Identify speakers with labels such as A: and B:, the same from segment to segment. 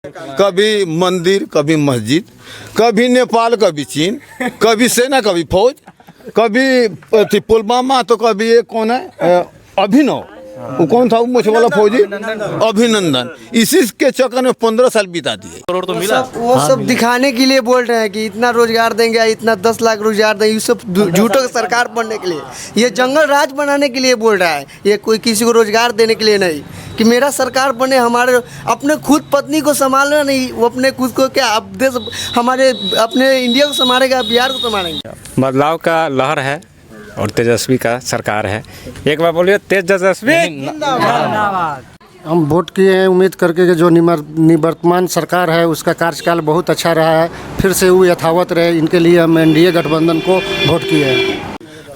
A: कभी मंदिर, कभी मस्जिद, कभी नेपाल, कभी चीन, कभी सेना, कभी फौज, कभी पुलवामा, तो कभी ये कौन है अभिनव, वो कौन था वो मुझे वाला फौजी अभिनंदन। इसी के चक्कर में 15 साल बिता दिए।
B: करोड़ तो मिला।
C: वो सब दिखाने के लिए बोल रहे हैं कि इतना रोजगार देंगे, इतना 10 लाख रोजगार देंगे, ये सब झूठों की सरकार बनने के लिए, ये जंगल राज बनाने के लिए बोल रहा है। ये कोई किसी को रोजगार देने के लिए नहीं कि मेरा सरकार बने, हमारे अपने खुद पत्नी को संभालना नहीं, वो अपने खुद को क्या अब देश हमारे अपने इंडिया को संभालेगा, बिहार को संभालेंगे।
D: बदलाव का लहर है और तेजस्वी का सरकार है। एक बार बोलिए तेजस्वी जिंदाबाद।
E: हम वोट किए हैं उम्मीद करके कि जो निवर्तमान सरकार है उसका कार्यकाल बहुत अच्छा रहा है, फिर से वो यथावत रहे, इनके लिए हम एनडीए गठबंधन को वोट किए हैं।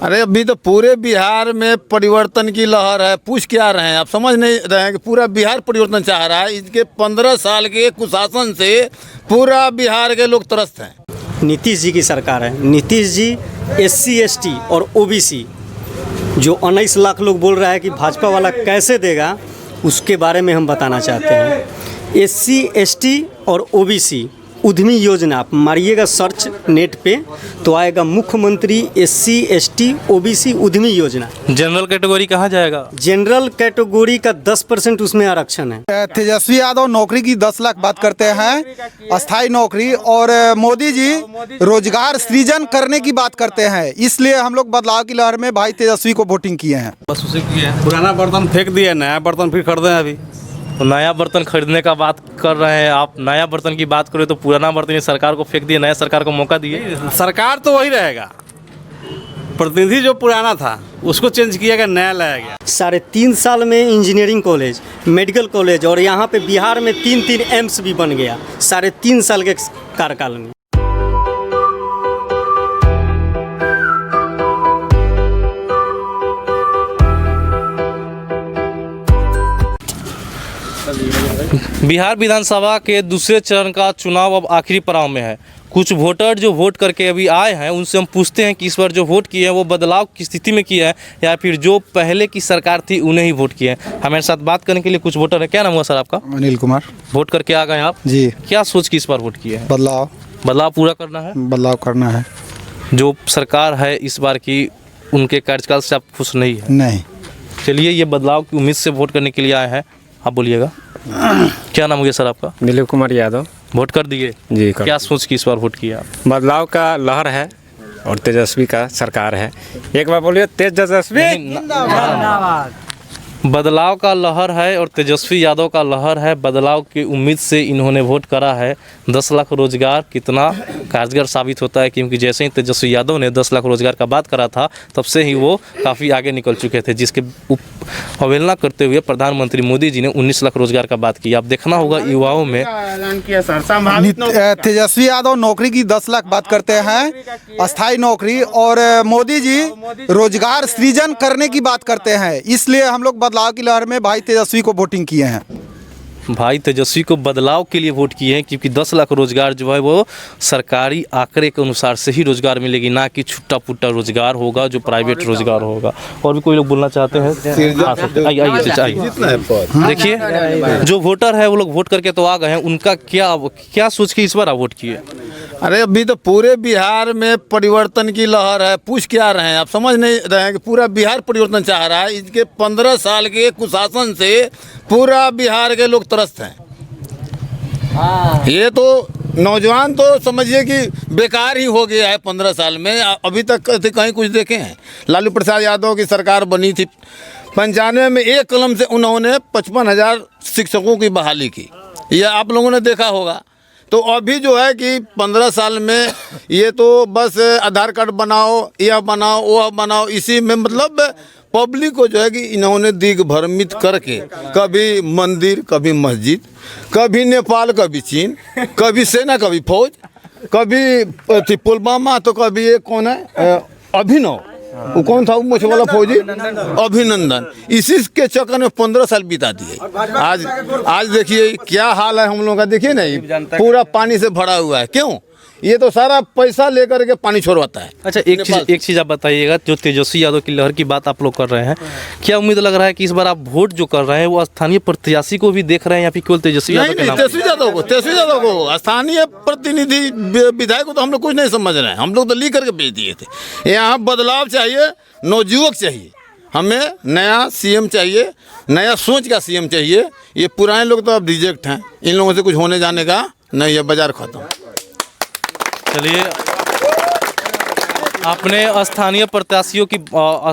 A: अरे अभी तो पूरे बिहार में परिवर्तन की लहर है। पूछ क्या रहे हैं आप, समझ नहीं रहे हैं कि पूरा बिहार परिवर्तन चाह रहा है। इसके 15 साल के कुशासन से पूरा बिहार के लोग त्रस्त हैं।
F: नीतीश जी की सरकार है। नीतीश जी SC ST और OBC जो 19 लाख लोग बोल रहा है कि भाजपा वाला कैसे देगा, उसके बारे में हम बताना चाहते हैं। SC ST और OBC उद्यमी योजना, आप मारिएगा सर्च नेट पे तो आएगा मुख्यमंत्री SC ST OBC उद्यमी योजना।
B: जनरल कैटेगरी कहाँ जाएगा?
F: जनरल कैटेगरी का 10% उसमें आरक्षण है।
G: तेजस्वी यादव नौकरी की 10 लाख बात करते हैं, अस्थाई नौकरी, और मोदी जी रोजगार सृजन करने की बात करते हैं। इसलिए हम लोग बदलाव की लहर में भाई तेजस्वी को वोटिंग किए हैं।
B: बस उसे किए हैं।
D: पुराना बर्तन फेंक दिए, नया बर्तन फिर खरीदे हैं। अभी
B: तो नया बर्तन खरीदने का बात कर रहे हैं आप। नया बर्तन की बात करें तो पुराना बर्तन सरकार को फेंक दिए, नया सरकार को मौका दिए।
D: सरकार तो वही रहेगा, प्रतिनिधि जो पुराना था उसको चेंज किया गया, नया लाया गया।
F: 3.5 साल में इंजीनियरिंग कॉलेज, मेडिकल कॉलेज, और यहाँ पे बिहार में 3 एम्स भी बन गया 3.5 साल के कार्यकाल में।
B: बिहार विधानसभा के दूसरे चरण का चुनाव अब आखिरी पड़ाव में है। कुछ वोटर जो वोट करके अभी आए हैं उनसे हम पूछते हैं कि इस बार जो वोट किए हैं वो बदलाव की स्थिति में किया है या फिर जो पहले की सरकार थी उन्हें ही वोट किए हैं। हमारे साथ बात करने के लिए कुछ वोटर है। क्या नाम हुआ सर आपका?
G: अनिल कुमार।
B: वोट करके आ गए आप
G: जी।
B: क्या सोच के इस बार वोट किए हैं?
G: बदलाव
B: पूरा करना है।
G: बदलाव करना है।
B: जो सरकार है इस बार की, उनके कार्यकाल से आप खुश नहीं है?
G: नहीं।
B: चलिए, ये बदलाव की उम्मीद से वोट करने के लिए आए हैं। आप बोलिएगा क्या नाम हो गया सर आपका?
D: दिलीप कुमार यादव।
B: वोट कर दिए
D: जी।
B: क्या सोच के इस बार वोट किया?
D: बदलाव का लहर है और तेजस्वी का सरकार है। एक बार बोलिए तेजस्वी
B: जिंदाबाद। बदलाव का लहर है और तेजस्वी यादव का लहर है। बदलाव की उम्मीद से इन्होंने वोट करा है। 10 लाख रोजगार कितना कारगर साबित होता है, क्योंकि जैसे ही तेजस्वी यादव ने 10 लाख रोजगार का बात करा था तब से ही वो काफ़ी आगे निकल चुके थे, जिसके अवहेलना करते हुए प्रधानमंत्री मोदी जी ने 19 लाख रोजगार का बात की। आप देखना होगा युवाओं में।
G: तेजस्वी यादव नौकरी की 10 लाख बात करते हैं, अस्थाई नौकरी, और मोदी जी रोजगार सृजन करने की बात करते हैं। इसलिए हम लोग बदलाव की लहर में भाई तेजस्वी को वोटिंग किए हैं।
B: भाई तेजस्वी को बदलाव के लिए वोट किए हैं, क्योंकि 10 लाख रोजगार जो है वो सरकारी आंकड़े के अनुसार से ही रोजगार मिलेगी, ना कि छुट्टा पुट्टा रोजगार होगा जो प्राइवेट रोजगार होगा। और भी कोई लोग बोलना चाहते हैं? आइए। देखिए, जो वोटर है वो लोग वोट करके तो आ गए हैं, उनका क्या सोच के इस बार वोट किए?
A: अरे अभी तो पूरे बिहार में परिवर्तन की लहर है। पूछ क्या रहे हैं आप, समझ नहीं रहे हैं कि पूरा बिहार परिवर्तन चाह रहा है। इसके 15 साल के कुशासन से पूरा बिहार के लोग त्रस्त हैं। ये तो नौजवान तो समझिए कि बेकार ही हो गया है 15 साल में। अभी तक कहीं कुछ देखे हैं? लालू प्रसाद यादव की सरकार बनी थी, 95 में एक कलम से उन्होंने 55,000 शिक्षकों की बहाली की, यह आप लोगों ने देखा होगा। तो अभी जो है कि 15 साल में ये तो बस आधार कार्ड बनाओ, यह बनाओ, वह बनाओ, इसी में मतलब पब्लिक को जो है कि इन्होंने दिग्भ्रमित करके कभी मंदिर, कभी मस्जिद, कभी नेपाल, कभी चीन, कभी सेना, कभी फौज, कभी पुलवामा, तो कभी ये कौन है अभिनव, वो कौन था वो मुझे वाला फौजी अभिनंदन। इसी के चक्कर में 15 साल बिता दिए। आज देखिए क्या हाल है हम लोगों का। देखिए नहीं, पूरा पानी से भरा हुआ है। क्यों? ये तो सारा पैसा लेकर के पानी छोड़वाता है।
B: अच्छा, एक चीज़ आप बताइएगा, जो तेजस्वी यादव की लहर की बात आप लोग कर रहे हैं, क्या उम्मीद लग रहा है कि इस बार आप वोट जो कर रहे हैं वो स्थानीय प्रत्याशी को भी देख रहे हैं या फिर केवल तेजस्वी यादव के नाम?
A: तेजस्वी यादव को स्थानीय प्रतिनिधि विधायक को तो हम लोग कुछ नहीं समझ रहे हैं, हम लोग तो लिख करके भेज दिए थे। यहाँ बदलाव चाहिए, नवयुवक चाहिए, हमें नया सीएम चाहिए, नया सोच का सीएम चाहिए। ये पुराने लोग तो अब रिजेक्ट हैं, इन लोगों से कुछ होने जाने का नहीं है, बाजार खत्म।
B: चलिए, आपने स्थानीय प्रत्याशियों की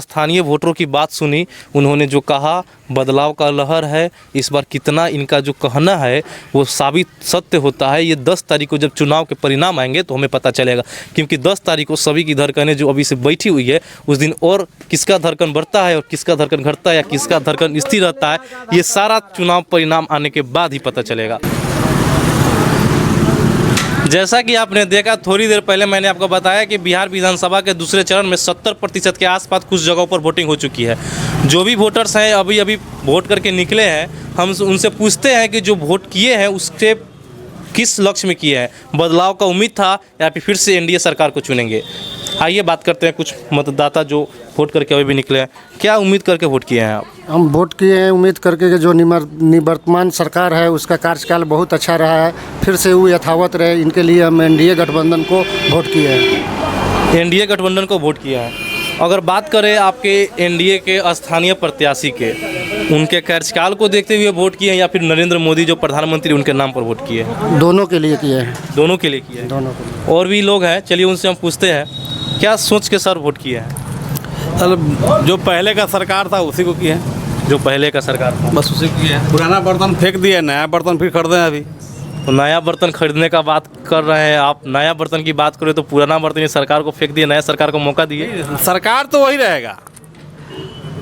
B: स्थानीय वोटरों की बात सुनी, उन्होंने जो कहा बदलाव का लहर है। इस बार कितना इनका जो कहना है वो साबित सत्य होता है, ये 10 तारीख को जब चुनाव के परिणाम आएंगे तो हमें पता चलेगा, क्योंकि 10 तारीख को सभी की धड़कनें जो अभी से बैठी हुई है उस दिन और किसका धड़कन बढ़ता है और किसका धड़कन घटता है या किसका धड़कन स्थिर रहता है, ये सारा चुनाव परिणाम आने के बाद ही पता चलेगा। जैसा कि आपने देखा, थोड़ी देर पहले मैंने आपको बताया कि बिहार विधानसभा के दूसरे चरण में 70% के आसपास कुछ जगहों पर वोटिंग हो चुकी है। जो भी वोटर्स हैं अभी वोट करके निकले हैं, हम उनसे पूछते हैं कि जो वोट किए हैं उसके किस लक्ष्य में किए हैं, बदलाव का उम्मीद था या फिर से एनडीए सरकार को चुनेंगे। आइए बात करते हैं कुछ मतदाता जो वोट करके अभी भी निकले हैं। क्या उम्मीद करके वोट किए हैं आप?
E: हम वोट किए हैं उम्मीद करके कि जो निवर्तमान सरकार है उसका कार्यकाल बहुत अच्छा रहा है, फिर से वो यथावत रहे, इनके लिए हम एनडीए गठबंधन को वोट किए हैं।
B: एनडीए गठबंधन को वोट किया है। अगर बात करें आपके एनडीए के स्थानीय प्रत्याशी के, उनके कार्यकाल को देखते हुए वोट किए हैं या फिर नरेंद्र मोदी जो प्रधानमंत्री उनके नाम पर वोट किए हैं?
E: दोनों के लिए किए हैं।
B: दोनों के लिए किए हैं।
E: दोनों के लिए।
B: और भी लोग हैं, चलिए उनसे हम पूछते हैं क्या सोच के सर वोट किए हैं?
H: जो पहले का सरकार था उसी को किया है।
B: जो पहले का सरकार था बस उसी को किए हैं।
H: पुराना बर्तन फेंक दिए, नया बर्तन फिर खरीदे हैं अभी।
B: तो नया बर्तन खरीदने का बात कर रहे हैं आप, नया बर्तन की बात करें तो पुराना बर्तन ये सरकार को फेंक दिए, नया सरकार को मौका दिए।
H: सरकार तो वही रहेगा,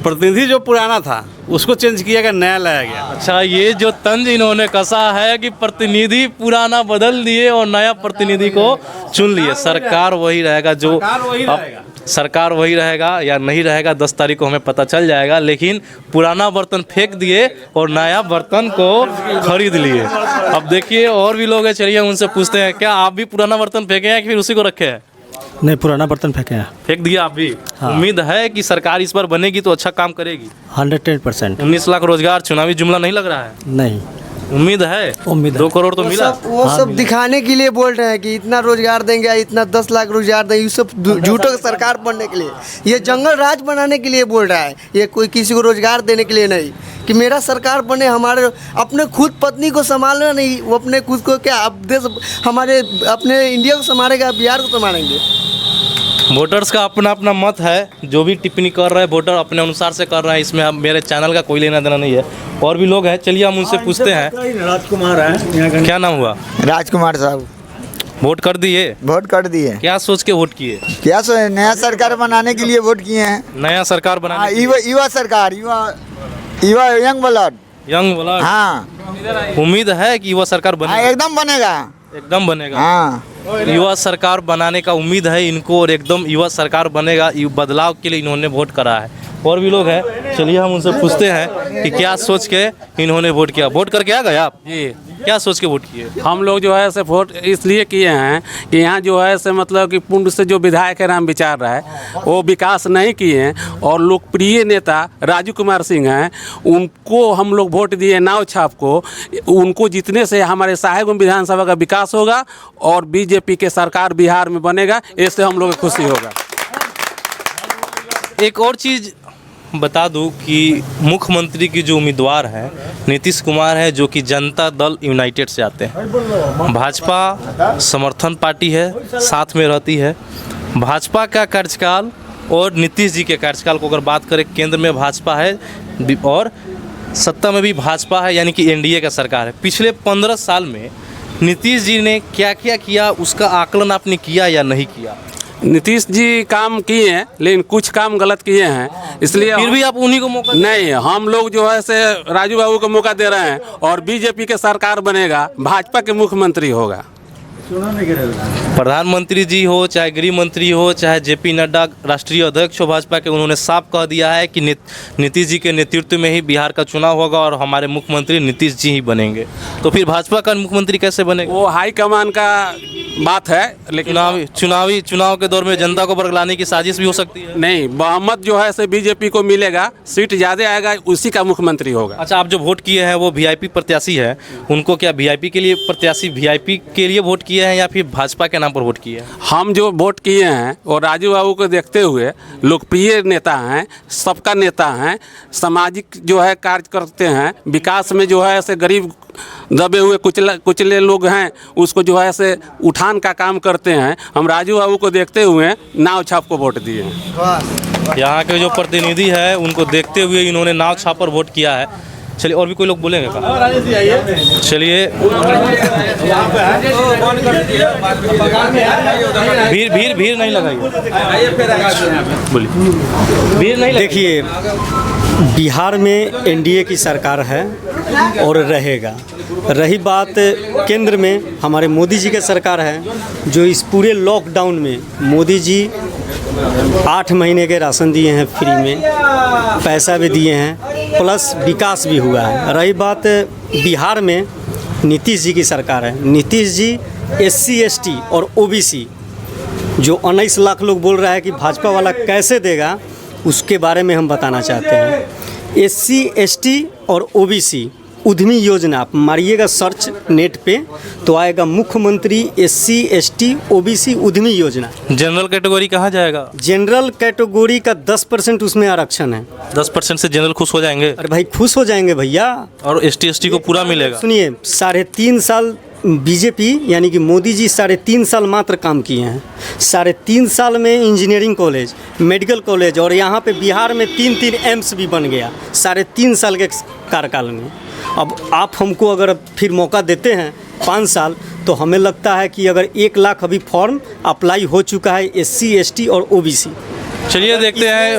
H: प्रतिनिधि जो पुराना था उसको चेंज किया गया, नया लाया गया।
B: अच्छा, ये जो तंज इन्होंने कसा है कि प्रतिनिधि पुराना बदल दिए और नया प्रतिनिधि को चुन लिए, सरकार वही रहेगा। जो सरकार वही रहेगा या नहीं रहेगा 10 तारीख को हमें पता चल जाएगा, लेकिन पुराना बर्तन फेंक दिए और नया बर्तन को खरीद लिए। अब देखिए और भी लोग हैं, चलिए उनसे पूछते हैं क्या आप भी पुराना बर्तन फेंके हैं कि फिर उसी को रखे हैं?
F: नहीं, पुराना बर्तन फेंके हैं।
B: फेंक दिया आप भी? हाँ। उम्मीद है कि सरकार इस बार बनेगी तो अच्छा काम करेगी?
F: 110%।
B: 19 लाख रोजगार चुनावी जुमला नहीं लग रहा है?
F: नहीं,
B: उम्मीद है। 2 करोड़ तो मिला।
C: वो सब दिखाने के लिए बोल रहे हैं कि इतना रोजगार देंगे, इतना 10 लाख रोजगार देंगे, ये सब झूठों की सरकार बनने के लिए, ये जंगल राज बनाने के लिए बोल रहा है। ये कोई किसी को रोजगार देने के लिए नहीं कि मेरा सरकार बने, हमारे अपने खुद पत्नी को संभालना नहीं, वो अपने खुद को क्या अब देश हमारे अपने इंडिया को संभालेगा, बिहार को संभालेंगे।
B: वोटर्स का अपना अपना मत है, जो भी टिप्पणी कर रहे हैं वोटर अपने अनुसार से कर रहे हैं, इसमें मेरे चैनल का कोई लेना देना नहीं है। और भी लोग हैं, चलिए हम उनसे पूछते हैं।
F: राजकुमार है।
B: क्या नाम हुआ?
I: राजकुमार साहब।
B: वोट कर दिए?
I: वोट कर दिए।
B: क्या सोच के वोट किए?
I: क्या सोचे? नया सरकार बनाने के लिए वोट किए हैं।
B: नया सरकार बनाने?
I: युवा सरकार, युवा यंग ब्लड।
B: Young blood.
I: हाँ,
B: उम्मीद है कि युवा सरकार बनेगा?
I: एकदम बनेगा।
B: एकदम बनेगा।
I: हाँ,
B: युवा सरकार बनाने का उम्मीद है इनको और एकदम युवा सरकार बनेगा। बदलाव के लिए इन्होंने वोट करा है। और भी लोग हैं, चलिए हम उनसे पूछते हैं कि क्या सोच के इन्होंने वोट किया। वोट करके आ गए आप?
H: जी।
B: क्या सोच के वोट किए?
H: हम लोग जो है से वोट इसलिए किए हैं कि यहाँ जो है से मतलब कि पूर्ण से जो विधायक है राम विचार रहा है वो विकास नहीं किए हैं, और लोकप्रिय नेता राजू कुमार सिंह हैं, उनको हम लोग वोट दिए नाव छाप को। उनको जीतने से हमारे साहेबगंज विधानसभा का विकास होगा और बीजेपी के सरकार बिहार में बनेगा, इससे हम लोग को खुशी होगा।
B: एक और चीज़ बता दूं कि मुख्यमंत्री की जो उम्मीदवार हैं नीतीश कुमार है, जो कि जनता दल यूनाइटेड से आते हैं। भाजपा समर्थन पार्टी है, साथ में रहती है। भाजपा का कार्यकाल और नीतीश जी के कार्यकाल को अगर बात करें, केंद्र में भाजपा है और सत्ता में भी भाजपा है, यानी कि एनडीए का सरकार है। पिछले 15 साल में नीतीश जी ने क्या क्या किया, उसका आकलन आपने किया या नहीं किया?
H: नीतीश जी काम किए हैं, लेकिन कुछ काम गलत किए हैं, इसलिए
B: फिर भी आप उन्हीं को मौका
H: नहीं, हम लोग जो है से राजू बाबू को मौका दे रहे हैं और बीजेपी के सरकार बनेगा, भाजपा के मुख्यमंत्री होगा।
B: प्रधानमंत्री जी हो, चाहे गृह मंत्री हो, चाहे जेपी नड्डा राष्ट्रीय अध्यक्ष हो भाजपा के, उन्होंने साफ कह दिया है कि नीतीश जी के नेतृत्व में ही बिहार का चुनाव होगा और हमारे मुख्यमंत्री नीतीश जी ही बनेंगे। तो फिर भाजपा का मुख्यमंत्री कैसे बनेगा?
H: वो हाईकमान का बात है, लेकिन
B: चुनाव के दौर में जनता को बरगलाने की साजिश भी हो सकती है।
H: नहीं, बहुमत जो है से बीजेपी को मिलेगा, सीट ज़्यादा आएगा, उसी का मुख्यमंत्री होगा।
B: अच्छा, आप जो वोट किए हैं वो वीआईपी प्रत्याशी है, उनको क्या वीआईपी के लिए प्रत्याशी वीआईपी के लिए वोट किए हैं या फिर भाजपा के नाम पर वोट किए हैं?
H: हम जो वोट किए हैं और राजू बाबू को देखते हुए लोकप्रिय नेता हैं, सबका नेता हैं, सामाजिक जो है कार्य करते हैं, विकास में जो है ऐसे गरीब दबे हुए कुचले लोग हैं उसको जो है ऐसे उठान का काम करते हैं। हम राजू बाबू को देखते हुए नाव छाप को वोट दिए हैं।
B: यहाँ के जो प्रतिनिधि है उनको देखते हुए इन्होंने नाव छाप पर वोट किया है। चलिए, और भी कोई लोग बोलेंगे क्या? चलिए, भीड़ नहीं लगाइए, बोलिए, भीड़ नहीं।
F: देखिए, बिहार में एनडीए की सरकार है और रहेगा। रही बात केंद्र में हमारे मोदी जी की सरकार है, जो इस पूरे लॉकडाउन में मोदी जी 8 महीने के राशन दिए हैं, फ्री में पैसा भी दिए हैं, प्लस विकास भी हुआ है। रही बात बिहार में नीतीश जी की सरकार है, नीतीश जी SC ST और OBC जो 19 लाख लोग बोल रहा है कि भाजपा वाला कैसे देगा, उसके बारे में हम बताना चाहते हैं। SC ST और OBC उद्यमी योजना, आप मारिएगा सर्च नेट पे तो आएगा मुख्यमंत्री SC ST OBC उद्यमी योजना।
B: जनरल कैटेगरी कहाँ जाएगा?
F: जनरल कैटेगरी का 10% उसमें आरक्षण है।
B: 10% से जनरल खुश हो जाएंगे?
F: अरे भाई, खुश हो जाएंगे भैया।
B: और ST ST को पूरा मिलेगा?
F: सुनिए, 3.5 साल बीजेपी यानी कि मोदी जी 3.5 साल मात्र काम किए हैं। 3.5 साल में इंजीनियरिंग कॉलेज, मेडिकल कॉलेज और यहाँ पे बिहार में 3 एम्स भी बन गया 3.5 साल के कार्यकाल में। अब आप हमको अगर फिर मौका देते हैं 5 साल, तो हमें लगता है कि अगर 1 लाख अभी फॉर्म अप्लाई हो चुका है SC ST और OBC।
B: चलिए देखते हैं।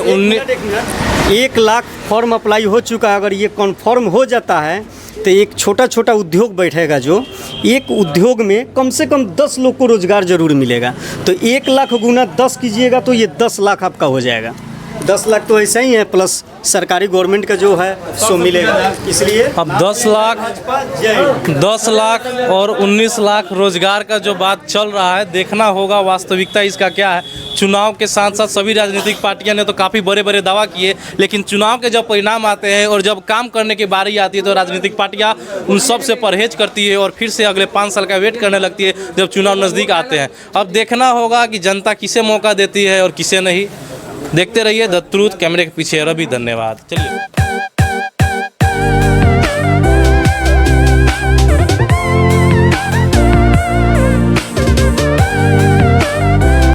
F: 1 लाख फॉर्म अप्लाई हो चुका है। अगर ये कन्फर्म हो जाता है तो एक छोटा छोटा उद्योग बैठेगा, जो एक उद्योग में कम से कम 10 लोग को रोज़गार ज़रूर मिलेगा। तो 1 लाख गुना 10 कीजिएगा तो ये 10 लाख आपका हो जाएगा। 10 लाख तो ऐसा ही है, प्लस सरकारी गवर्नमेंट का जो है सो मिलेगा। इसलिए
B: अब 10 लाख और 19 लाख रोजगार का जो बात चल रहा है, देखना होगा वास्तविकता इसका क्या है। चुनाव के साथ साथ सभी राजनीतिक पार्टियां ने तो काफ़ी बड़े बड़े दावा किए, लेकिन चुनाव के जब परिणाम आते हैं और जब काम करने की बारी आती है तो राजनीतिक पार्टियां उन सब से परहेज करती है और फिर से अगले 5 साल का वेट करने लगती है जब चुनाव नज़दीक आते हैं। अब देखना होगा कि जनता किसे मौका देती है और किसे नहीं। देखते रहिए द ट्रूथ। कैमरे के पीछे रवि, धन्यवाद। चलिए।